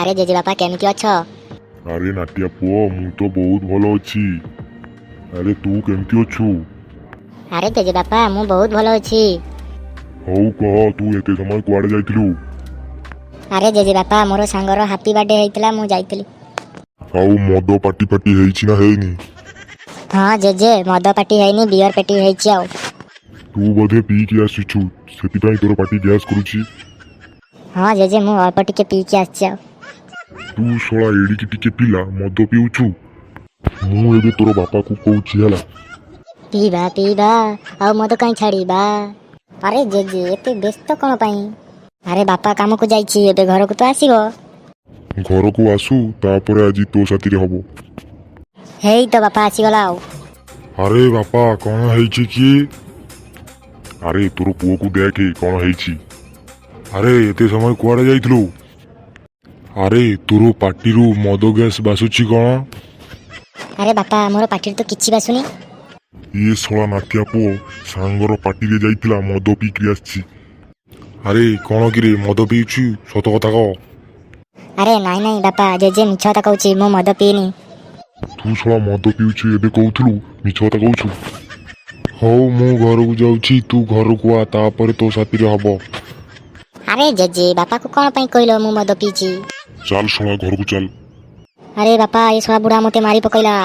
अरे जेजे बापा केमती अछ? अरे नाटिया पुओ मु तो बहुत भलो अच्छी। अरे तू केमती अच्छु? अरे जेजे बापा मु बहुत भलो अछि। हौ कह तू एते समय कुआडे जाइथिलु? अरे जेजे बापा मोर सांगर हैप्पी बर्थडे हेइतला मु जाइतली। हौ मद पाटी पाटी हेइछि ना हेइनी? हाँ जेजे मद पाटी हेइनी बियर पेटी हेइछि आउ। तू बोधे पी के आसिछु सेति तोर पाटी गैस करूछि। हाँ जेजे मु अल्प टिके पी के आछि आउ। तू सोला एडी की टिके पिला मद पिउछु। मु एबे तोर बापा को कहूछि हला पीबा पीबा आउ मद काई छाड़ीबा। अरे जेजे एते व्यस्त कोन पई? अरे बापा काम को जाइछि एबे घर को तो आसीबो। घर को आसु तापरे आजि तो साथी रे हबो। हेई तो बापा आसी गला आउ। अरे बापा कौन हेइछि की? अरे तोर पुओ को देखे कौन हेइछि। अरे एते समय कुआडे जाइथिलु? अरे तोर पाटीरू मद गैस बासुछि कौन? अरे बापा मोर पाटी तो किछि बासुनी। ये सोला नाटिया पुओ सांगर पाटी रे जाइथिला मद पी के आछि। अरे कौन कि रे मद पीउछु सत कथा कह। अरे नाई नाई बापा जेजे मिछ कथा कहूछि मु मद पीनी। तू सोला मद पीउछु एबे कहूथलु मिछ कथा कहूछु। हौ मु घर को जाउछि तू घर को आ तापरे तो साथी रे हबो। अरे जेजे बापा को कौन पई कहलो मु मद पीछि? चल सोला घर को चल। अरे बापा ये सोला बुढ़ा मते मारी पकैला।